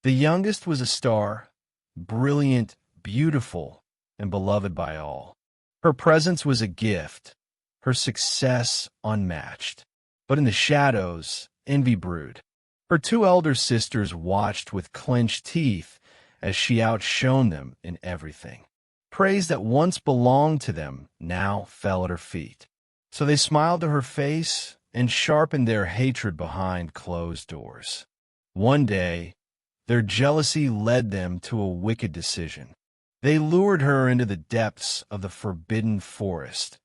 The youngest was a star, brilliant, beautiful, and beloved by all. Her presence was a gift, her success unmatched. But in the shadows, envy brewed. Her two elder sisters watched with clenched teeth as she outshone them in everything. Praise that once belonged to them now fell at her feet. So they smiled to her face and sharpened their hatred behind closed doors. One day, their jealousy led them to a wicked decision. They lured her into the depths of the forbidden forest,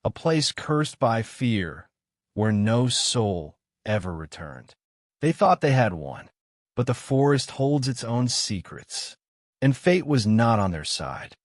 a place cursed by fear, where no soul ever returned. They thought they had won, but the forest holds its own secrets, and fate was not on their side.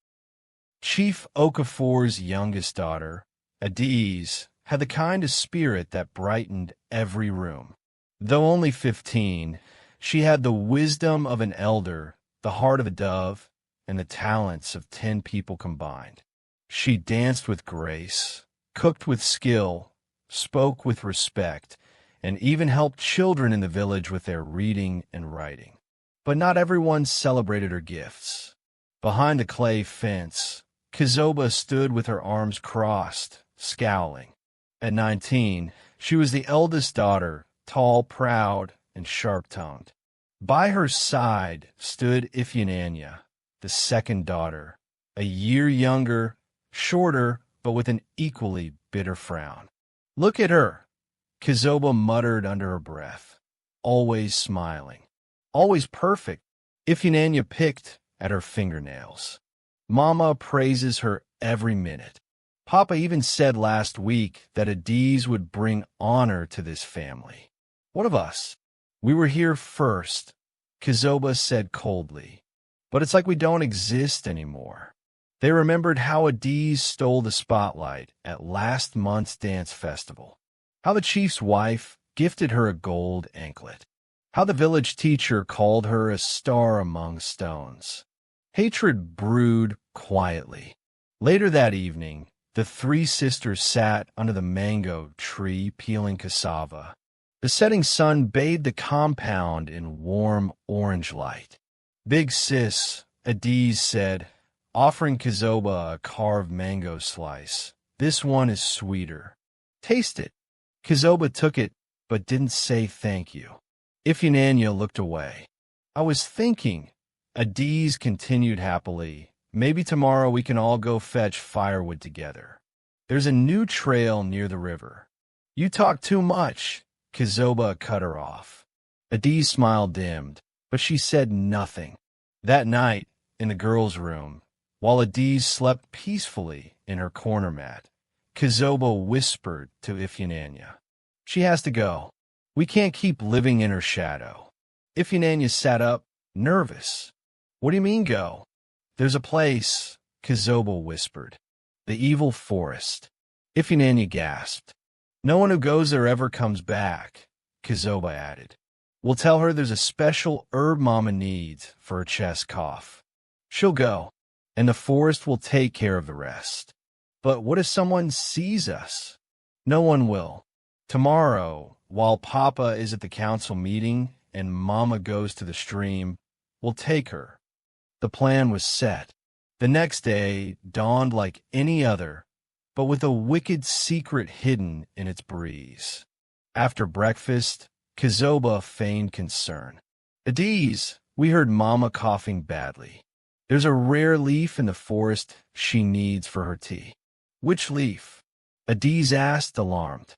Chief Okafor's youngest daughter, Adiz, had the kind of spirit that brightened every room. Though only 15, she had the wisdom of an elder, the heart of a dove, and the talents of 10 people combined. She danced with grace, cooked with skill, spoke with respect, and even helped children in the village with their reading and writing. But not everyone celebrated her gifts. Behind the clay fence, Kizoba stood with her arms crossed, scowling. At 19, she was the eldest daughter, tall, proud, and sharp-tongued. By her side stood Ifyananya, the second daughter, a year younger, shorter, but with an equally bitter frown. "Look at her," Kizoba muttered under her breath. "Always smiling. Always perfect." Ifyananya picked at her fingernails. "Mama praises her every minute. Papa even said last week that Adiz would bring honor to this family." "What of us? We were here first," Kizoba said coldly. "But it's like we don't exist anymore." They remembered how Adiz stole the spotlight at last month's dance festival, how the chief's wife gifted her a gold anklet, how the village teacher called her a star among stones. Hatred brewed quietly. Later that evening, the 3 sisters sat under the mango tree peeling cassava. The setting sun bathed the compound in warm orange light. "Big sis," Adiz said, offering Kizoba a carved mango slice. "This one is sweeter. Taste it." Kizoba took it, but didn't say thank you. Ifyananya looked away. "I was thinking," Adiz continued happily, "maybe tomorrow we can all go fetch firewood together. There's a new trail near the river." "You talk too much," Kizoba cut her off. Adiz's smile dimmed, but she said nothing. That night, in the girls' room, while Adiz slept peacefully in her corner mat, Kizoba whispered to Ifyananya, "She has to go. We can't keep living in her shadow." Ifyananya sat up, nervous. "What do you mean go?" "There's a place," Kizoba whispered. "The evil forest." Ifyananya gasped. "No one who goes there ever comes back," Kizoba added. "We'll tell her there's a special herb Mama needs for her chest cough. She'll go, and the forest will take care of the rest." "But what if someone sees us?" "No one will. Tomorrow, while Papa is at the council meeting and Mama goes to the stream, we'll take her." The plan was set. The next day dawned like any other, but with a wicked secret hidden in its breeze. After breakfast, Kizoba feigned concern. "Adiz, we heard Mama coughing badly. There's a rare leaf in the forest she needs for her tea." "Which leaf?" Adiz asked, alarmed.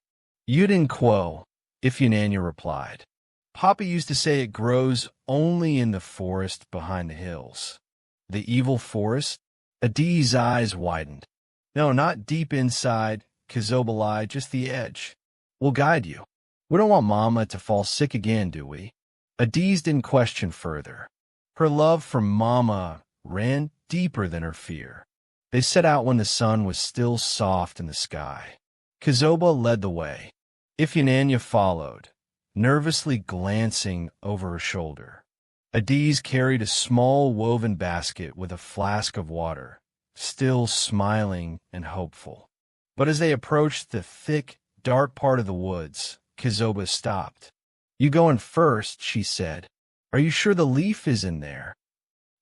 "Yudin Quo," Ifyananya replied. "Papa used to say it grows only in the forest behind the hills." "The evil forest?" Adiz's eyes widened. "No, not deep inside," Kizoba lied, "just the edge. We'll guide you. We don't want Mama to fall sick again, do we?" Adiz didn't question further. Her love for Mama ran deeper than her fear. They set out when the sun was still soft in the sky. Kizoba led the way. Ifyananya followed, nervously glancing over her shoulder. Adiz carried a small woven basket with a flask of water, still smiling and hopeful. But as they approached the thick, dark part of the woods, Kizoba stopped. "You going first," she said. Are you sure the leaf is in there?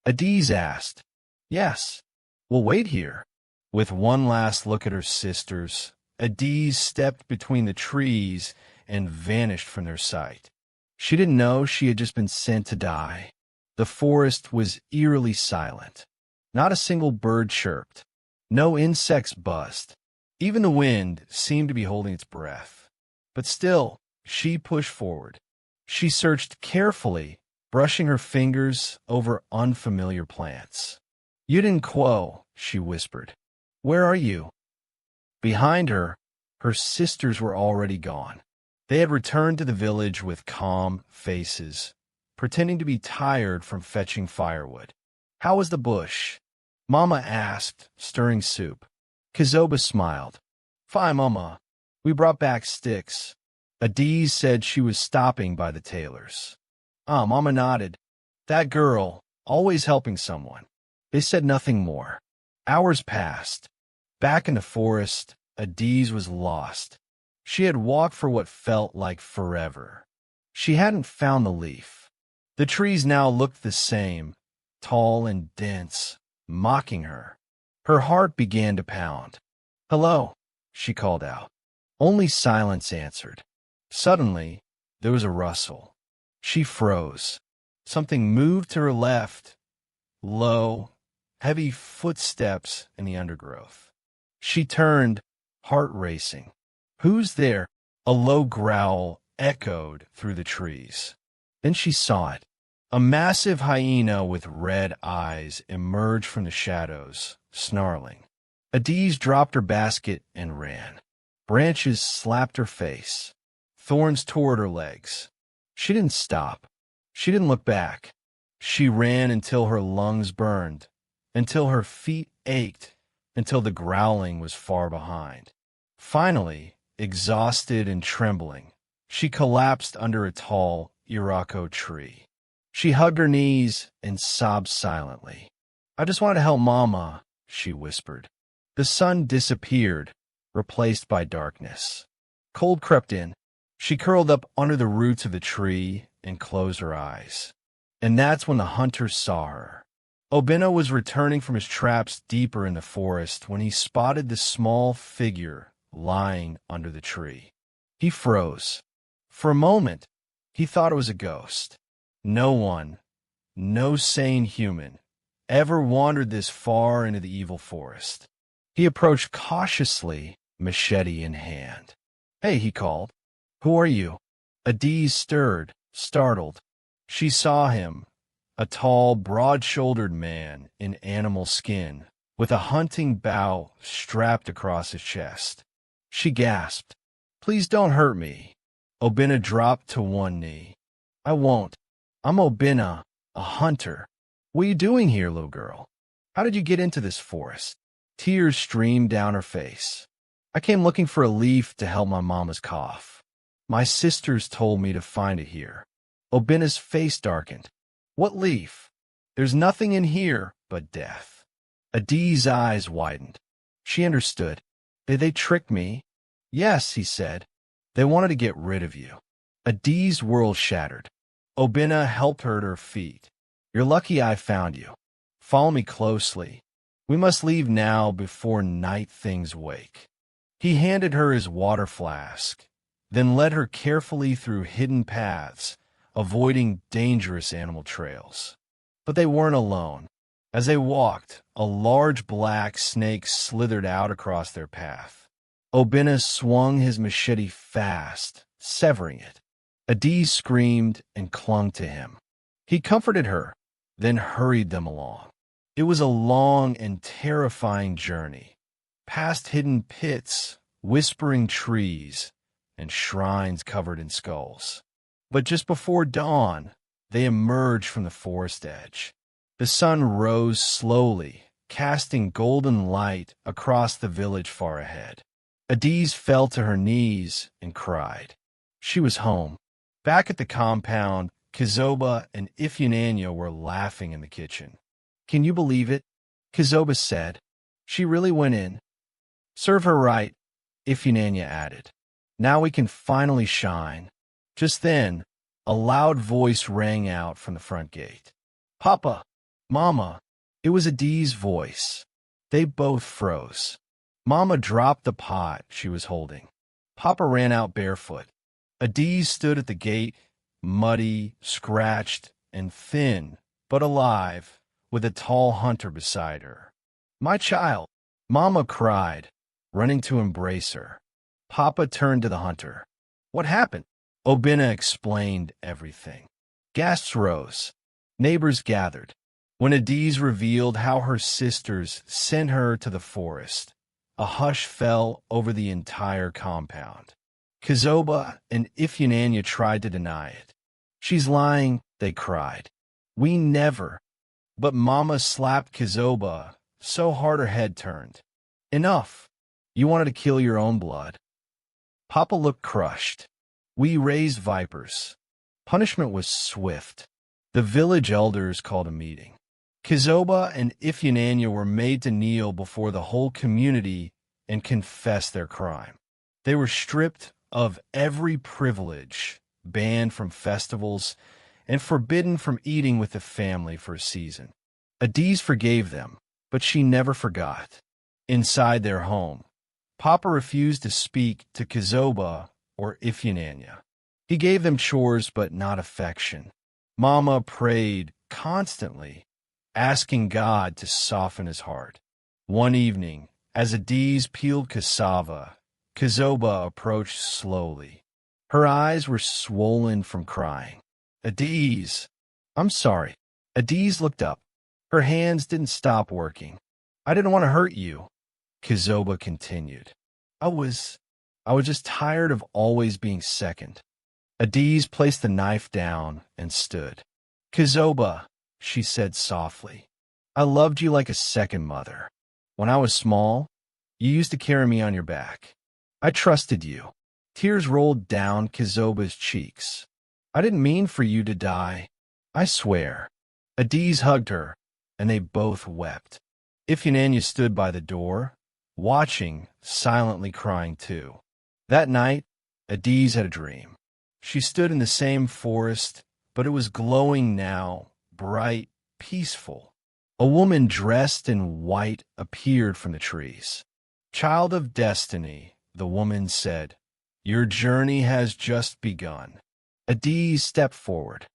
Adiz asked. Yes. We'll wait here. With one last look at her sisters, Adiz stepped between the trees and vanished from their sight. She didn't know she had just been sent to die. The forest was eerily silent. Not a single bird chirped. No insects buzzed. Even the wind seemed to be holding its breath. But still, she pushed forward. She searched carefully, brushing her fingers over unfamiliar plants. Yudin Quo, she whispered. Where are you? Behind her, her sisters were already gone. They had returned to the village with calm faces, pretending to be tired from fetching firewood. How was the bush? Mama asked, stirring soup. Kizoba smiled. Fine, Mama. We brought back sticks. Adiz said she was stopping by the tailor's. Mama nodded. That girl, always helping someone. They said nothing more. Hours passed. Back in the forest, Adiz was lost. She had walked for what felt like forever. She hadn't found the leaf. The trees now looked the same, tall and dense, mocking her. Her heart began to pound. Hello, she called out. Only silence answered. Suddenly, there was a rustle. She froze. Something moved to her left. Low, heavy footsteps in the undergrowth. She turned, heart racing. Who's there? A low growl echoed through the trees. Then she saw it. A massive hyena with red eyes emerged from the shadows, snarling. Adiz dropped her basket and ran. Branches slapped her face. Thorns tore at her legs. She didn't stop. She didn't look back. She ran until her lungs burned, until her feet ached, until the growling was far behind. Finally, exhausted and trembling, she collapsed under a tall Irako tree. She hugged her knees and sobbed silently. I just wanted to help Mama, she whispered. The sun disappeared, replaced by darkness. Cold crept in. She curled up under the roots of the tree and closed her eyes. And that's when the hunters saw her. Obina was returning from his traps deeper in the forest when he spotted the small figure lying under the tree. He froze. For a moment, he thought it was a ghost. No one, no sane human, ever wandered this far into the evil forest. He approached cautiously, machete in hand. Hey, he called. Who are you? Adiz stirred, startled. She saw him, a tall, broad-shouldered man in animal skin, with a hunting bow strapped across his chest. She gasped. Please don't hurt me. Obina dropped to one knee. I won't. I'm Obina, a hunter. What are you doing here, little girl? How did you get into this forest? Tears streamed down her face. I came looking for a leaf to help my mama's cough. My sisters told me to find it here. Obina's face darkened. What leaf? There's nothing in here but death. Adiz's eyes widened. She understood. Did they trick me? Yes, he said. They wanted to get rid of you. Adiz's world shattered. Obina helped her to her feet. You're lucky I found you. Follow me closely. We must leave now before night things wake. He handed her his water flask, then led her carefully through hidden paths, avoiding dangerous animal trails. But they weren't alone. As they walked, a large black snake slithered out across their path. Obina swung his machete fast, severing it. Adiz screamed and clung to him. He comforted her, then hurried them along. It was a long and terrifying journey, past hidden pits, whispering trees, and shrines covered in skulls. But just before dawn, they emerged from the forest edge. The sun rose slowly, casting golden light across the village far ahead. Adiz fell to her knees and cried. She was home. Back at the compound, Kizoba and Ifyunanya were laughing in the kitchen. Can you believe it? Kizoba said. She really went in. Serve her right, Ifyunanya added. Now we can finally shine. Just then, A loud voice rang out from the front gate. "Papa! Mama!" It was Adi's voice. They both froze. Mama dropped the pot she was holding. Papa ran out barefoot. Adi stood at the gate, muddy, scratched, and thin, but alive, with a tall hunter beside her. "My child!" Mama cried, running to embrace her. Papa turned to the hunter. "What happened?" Obinna explained everything. Gasps rose. Neighbors gathered. When Adiz revealed how her sisters sent her to the forest, a hush fell over the entire compound. Kizoba and Ifyinanya tried to deny it. "She's lying," they cried. "We never." But Mama slapped Kizoba so hard her head turned. "Enough. You wanted to kill your own blood." Papa looked crushed. "We raised vipers." Punishment was swift. The village elders called a meeting. Kizoba and Ifyinanya were made to kneel before the whole community and confess their crime. They were stripped of every privilege, banned from festivals, and forbidden from eating with the family for a season. Adiz forgave them, but she never forgot. Inside their home, Papa refused to speak to Kizoba or Ifyinanya. He gave them chores but not affection. Mama prayed constantly, asking God to soften his heart. One evening, as Adiz peeled cassava, Kizoba approached slowly. Her eyes were swollen from crying. "Adiz!" "I'm sorry." Adiz looked up. Her hands didn't stop working. "I didn't want to hurt you," Kizoba continued. I was just tired of always being second." Adiz placed the knife down and stood. "Kizoba," she said softly, "I loved you like a second mother. When I was small, you used to carry me on your back. I trusted you." Tears rolled down Kizoba's cheeks. "I didn't mean for you to die. I swear." Adiz hugged her, and they both wept. Ifyinanya stood by the door, watching, silently crying too. That night, Adiz had a dream. She stood in the same forest, but it was glowing now, bright, peaceful. A woman dressed in white appeared from the trees. "Child of destiny," the woman said, "your journey has just begun." Adiz stepped forward.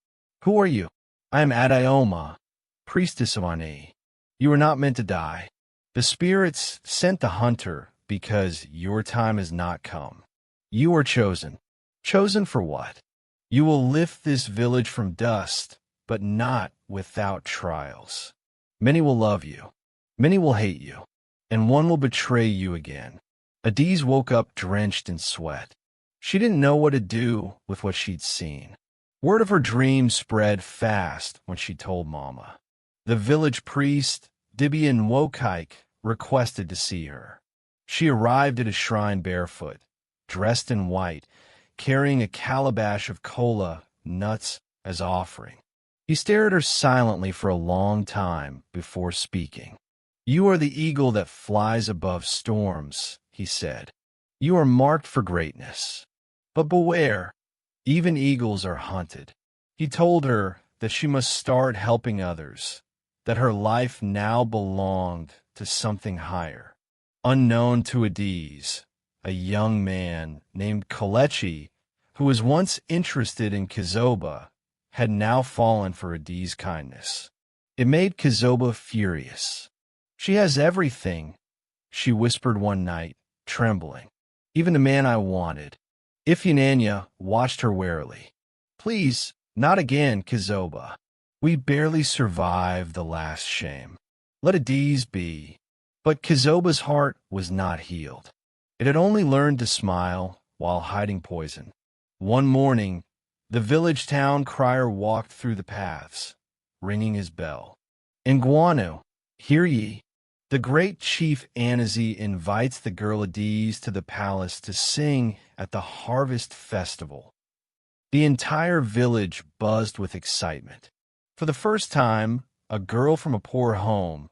"Who are you?" "I am Adioma, priestess of Ani. You are not meant to die. The spirits sent the hunter because your time has not come. You are chosen." "Chosen for what?" "You will lift this village from dust, but not without trials. Many will love you, many will hate you, and one will betray you again." Adiz woke up drenched in sweat. She didn't know what to do with what she'd seen. Word of her dream spread fast when she told Mama. The village priest, Dibian Wokaik, requested to see her. She arrived at a shrine barefoot, dressed in white, carrying a calabash of cola nuts as offering. He stared at her silently for a long time before speaking. "You are the eagle that flies above storms," he said. "You are marked for greatness. But beware, even eagles are hunted." He told her that she must start helping others, that her life now belonged to something higher. Unknown to Adiz, a young man named Kalechi, who was once interested in Kizoba, had now fallen for Adiz's kindness. It made Kizoba furious. "She has everything," she whispered one night, trembling. "Even the man I wanted." Ifyinanya watched her warily. "Please, not again, Kizoba. We barely survived the last shame. Let Adiz be." But Kizoba's heart was not healed. It had only learned to smile while hiding poison. One morning, the village town crier walked through the paths, ringing his bell. "Nguanu, hear ye! The great chief Anazi invites the girl Adiz to the palace to sing at the harvest festival." The entire village buzzed with excitement. For the first time, a girl from a poor home,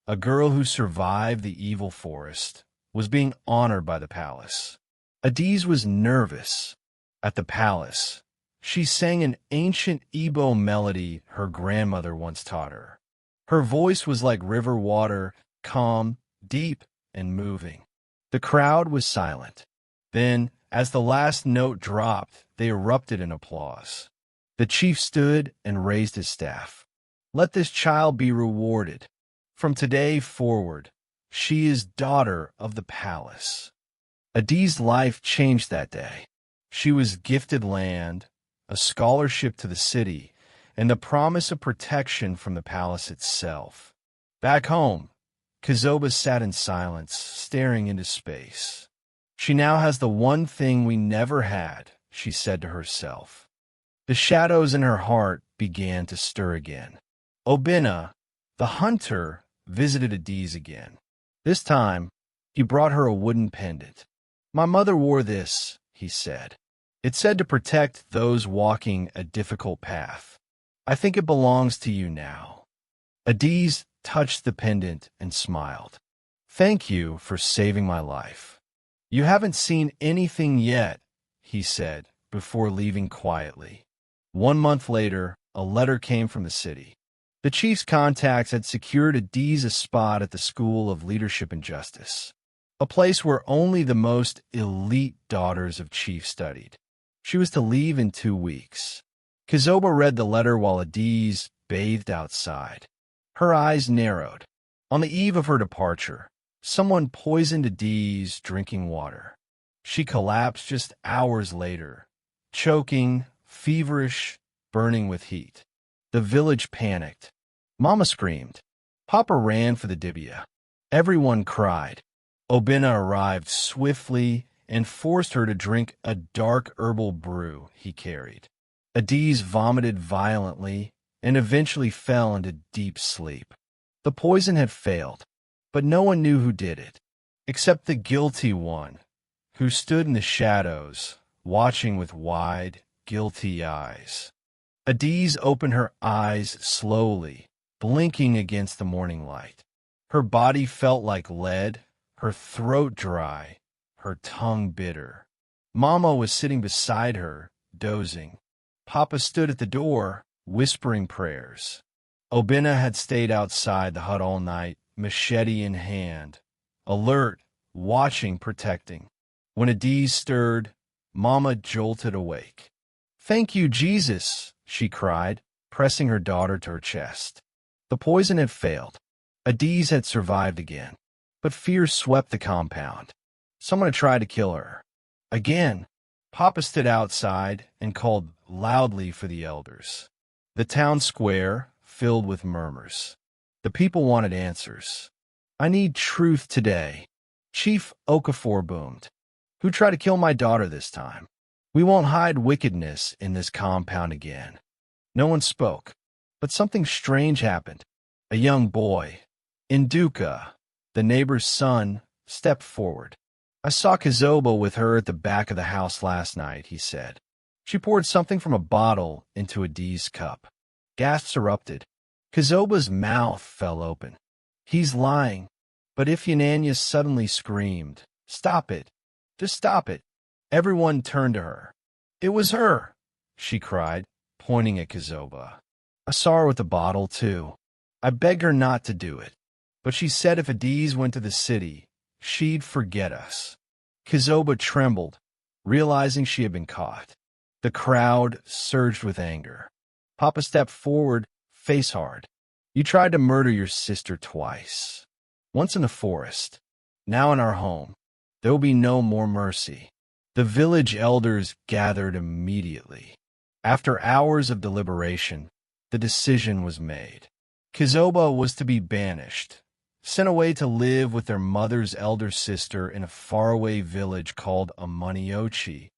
a girl who survived the evil forest, was being honored by the palace. Adiz was nervous. At the palace, She sang an ancient Igbo melody her grandmother once taught her. Her voice was like river water, calm, deep, and moving. The crowd was silent. Then, as the last note dropped, they erupted in applause. The chief stood and raised his staff. "Let this child be rewarded. From today forward, she is daughter of the palace." Adi's life changed that day. She was gifted land, a scholarship to the city, and the promise of protection from the palace itself. Back home, Kazoba sat in silence, staring into space. "She now has the one thing we never had," she said to herself. The shadows in her heart began to stir again. Obinna, the hunter, visited Adiz again. This time, he brought her a wooden pendant. "My mother wore this," he said. "It said to protect those walking a difficult path. I think it belongs to you now." Adiz touched the pendant and smiled. "Thank you for saving my life." "You haven't seen anything yet," he said, before leaving quietly. 1 month later, a letter came from the city. The chief's contacts had secured Adiz a spot at the School of Leadership and Justice, a place where only the most elite daughters of chiefs studied. She was to leave in 2 weeks. Kazoba read the letter while Adiz bathed outside. Her eyes narrowed. On the eve of her departure, someone poisoned Adiz drinking water. She collapsed just hours later, choking, feverish, burning with heat. The village panicked. Mama screamed. Papa ran for the dibia. Everyone cried. Obinna arrived swiftly and forced her to drink a dark herbal brew he carried. Adiz vomited violently and eventually fell into deep sleep. The poison had failed, but no one knew who did it, except the guilty one, who stood in the shadows, watching with wide, guilty eyes. Adiz opened her eyes slowly, blinking against the morning light. Her body felt like lead, her throat dry, her tongue bitter. Mama was sitting beside her, dozing. Papa stood at the door, whispering prayers. Obinna had stayed outside the hut all night, machete in hand, alert, watching, protecting. When Adiz stirred, Mama jolted awake. "Thank you, Jesus," she cried, pressing her daughter to her chest. The poison had failed. Adiz had survived again, but fear swept the compound. Someone had tried to kill her. Again, Papa stood outside and called loudly for the elders. The town square filled with murmurs. The people wanted answers. "I need truth today." Chief Okafor boomed. "Who tried to kill my daughter this time? We won't hide wickedness in this compound again." No one spoke, but something strange happened. A young boy, Induka, the neighbor's son, stepped forward. "I saw Kazoba with her at the back of the house last night," he said. She poured something from a bottle into Adiz's cup. Gasps erupted. Kazoba's mouth fell open. "He's lying." But Ifyananya suddenly screamed, "Stop it! Just stop it!" Everyone turned to her. "It was her!" she cried, pointing at Kazoba. "I saw her with the bottle, too. I begged her not to do it. But she said if Adiz went to the city, she'd forget us." Kazoba trembled, realizing she had been caught. The crowd surged with anger. Papa stepped forward, face hard. "You tried to murder your sister twice. Once in the forest, now in our home. There will be no more mercy." The village elders gathered immediately. After hours of deliberation, the decision was made. Kazoba was to be banished, sent away to live with their mother's elder sister in a faraway village called Amaniochi,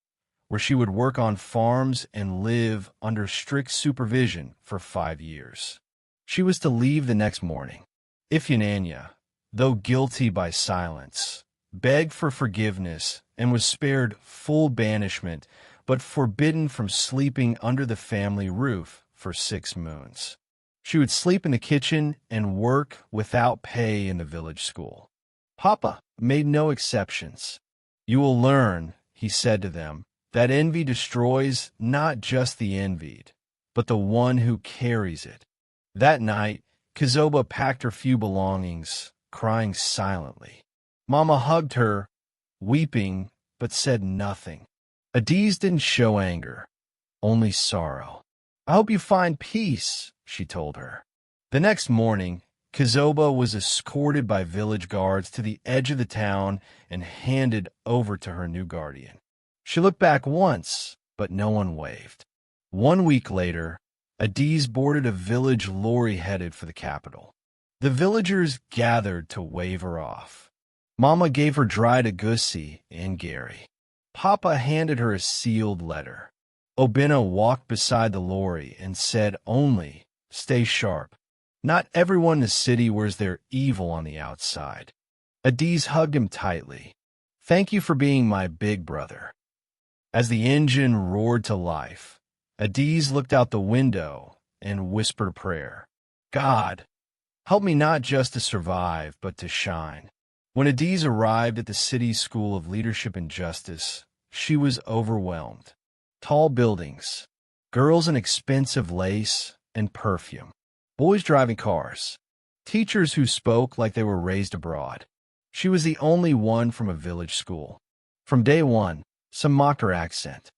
where she would work on farms and live under strict supervision for 5 years. She was to leave the next morning. Ifyananya, though guilty by silence, begged for forgiveness and was spared full banishment, but forbidden from sleeping under the family roof for 6 moons. She would sleep in the kitchen and work without pay in the village school. Papa made no exceptions. "You will learn," he said to them, that envy destroys not just the envied, but the one who carries it. That night, Kizoba packed her few belongings, crying silently. Mama hugged her, weeping, but said nothing. Adiz didn't show anger, only sorrow. "I hope you find peace," she told her. The next morning, Kizoba was escorted by village guards to the edge of the town and handed over to her new guardian. She looked back once, but no one waved. 1 week later, Adiz boarded a village lorry headed for the capital. The villagers gathered to wave her off. Mama gave her dried agusi and Gary. Papa handed her a sealed letter. Obina walked beside the lorry and said only, "Stay sharp. Not everyone in the city wears their evil on the outside." Adiz hugged him tightly. "Thank you for being my big brother." As the engine roared to life, Adiz looked out the window and whispered a prayer. "God, help me not just to survive, but to shine." When Adiz arrived at the city's School of Leadership and Justice, she was overwhelmed. Tall buildings, girls in expensive lace and perfume, boys driving cars, teachers who spoke like they were raised abroad. She was the only one from a village school. From day one, some mocked her accent.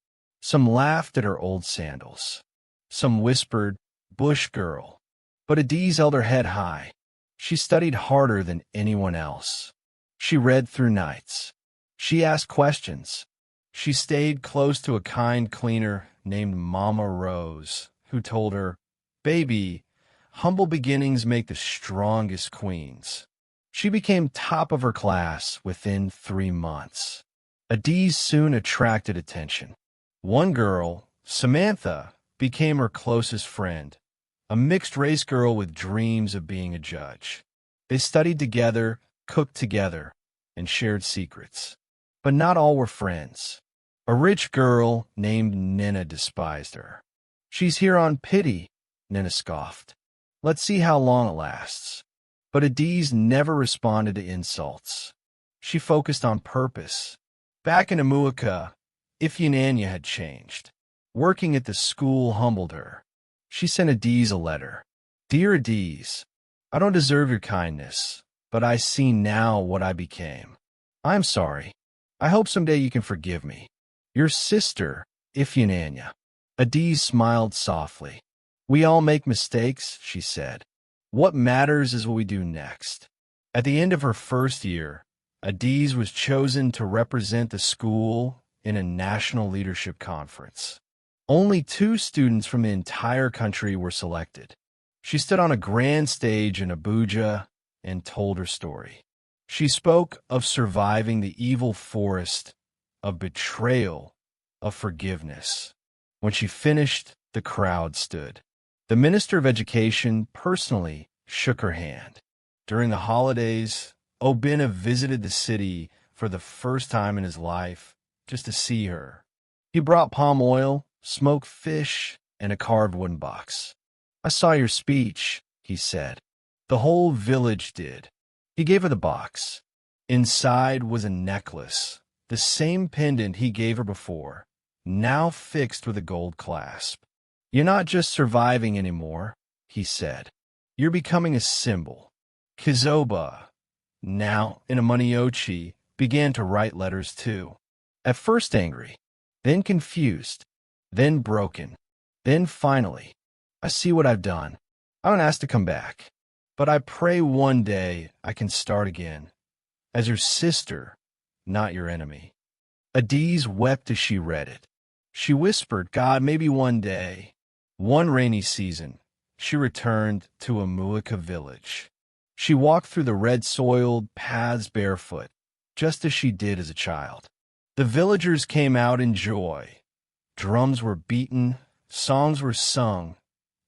Some laughed at her old sandals. Some whispered, "Bush girl." But Adiz held her head high. She studied harder than anyone else. She read through nights. She asked questions. She stayed close to a kind cleaner named Mama Rose, who told her, "Baby, humble beginnings make the strongest queens." She became top of her class within 3 months. Adiz soon attracted attention. One girl, Samantha, became her closest friend, a mixed-race girl with dreams of being a judge. They studied together, cooked together, and shared secrets. But not all were friends. A rich girl named Nina despised her. "She's here on pity," Nina scoffed. "Let's see how long it lasts." But Adiz never responded to insults. She focused on purpose. Back in Amuaka, Ifyinanya had changed. Working at the school humbled her. She sent Adiz a letter. "Dear Adiz, I don't deserve your kindness, but I see now what I became. I'm sorry. I hope someday you can forgive me. Your sister, Ifyinanya." Adiz smiled softly. "We all make mistakes," she said. "What matters is what we do next." At the end of her first year, Adiz was chosen to represent the school in a national leadership conference. Only 2 students from the entire country were selected. She stood on a grand stage in Abuja and told her story. She spoke of surviving the evil forest, of betrayal, of forgiveness. When she finished, the crowd stood. The Minister of Education personally shook her hand. During the holidays, Obina visited the city for the first time in his life just to see her. He brought palm oil, smoked fish, and a carved wooden box. "I saw your speech," he said. The whole village did. He gave her the box. Inside was a necklace, the same pendant he gave her before, now fixed with a gold clasp. "You're not just surviving anymore," he said. "You're becoming a symbol." Kizoba, now in a Maniochi, began to write letters too. At first angry, then confused, then broken, then finally, "I see what I've done. I don't ask to come back, but I pray one day I can start again, as your sister, not your enemy." Adiz wept as she read it. She whispered, "God, maybe one day." One rainy season, she returned to a Muika village. She walked through the red-soiled paths barefoot, just as she did as a child. The villagers came out in joy. Drums were beaten, songs were sung,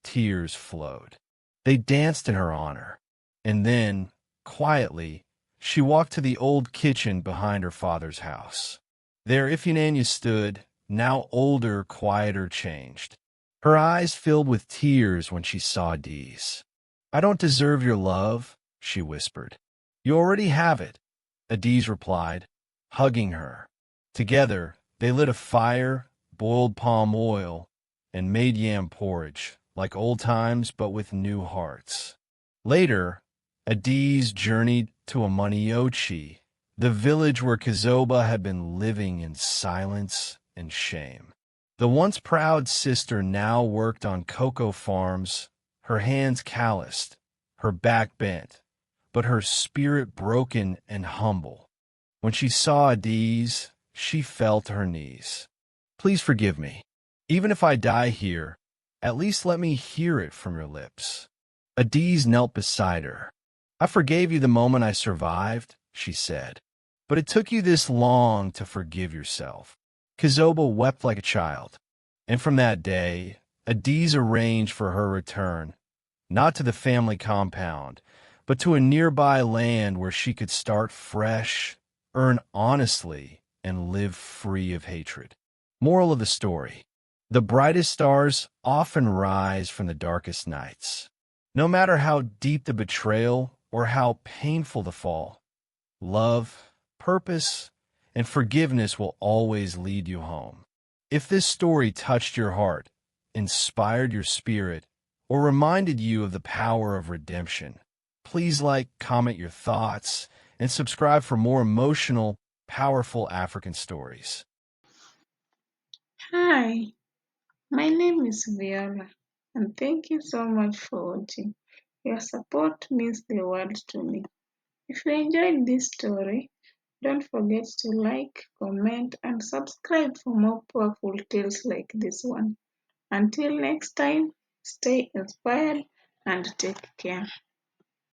tears flowed. They danced in her honor. And then, quietly, she walked to the old kitchen behind her father's house. There Ifyinanya stood, now older, quieter, changed. Her eyes filled with tears when she saw Adiz. "I don't deserve your love," she whispered. "You already have it," Adiz replied, hugging her. Together, They lit a fire, boiled palm oil, and made yam porridge, like old times but with new hearts. Later, Adiz journeyed to Amaniochi, the village where Kizoba had been living in silence and shame. The once proud sister now worked on cocoa farms, her hands calloused, her back bent, but her spirit broken and humble. When she saw Adiz, she fell to her knees. Please forgive me. Even if I die here, at least let me hear it from your lips. Adiz knelt beside her. I forgave you the moment I survived, she said, but it took you this long to forgive yourself. Kizoba wept like a child, and from that day, Adiz arranged for her return, not to the family compound, but to a nearby land where she could start fresh, earn honestly, and live free of hatred. Moral of the story: the brightest stars often rise from the darkest nights. No matter how deep the betrayal or how painful the fall, love, purpose, and forgiveness will always lead you home. If this story touched your heart, inspired your spirit, or reminded you of the power of redemption, please like, comment your thoughts, and subscribe for more emotional, powerful African stories. Hi, my name is Viola, and thank you so much for watching. Your support means the world to me. If you enjoyed this story, don't forget to like, comment, and subscribe for more powerful tales like this one. Until next time, stay inspired and take care.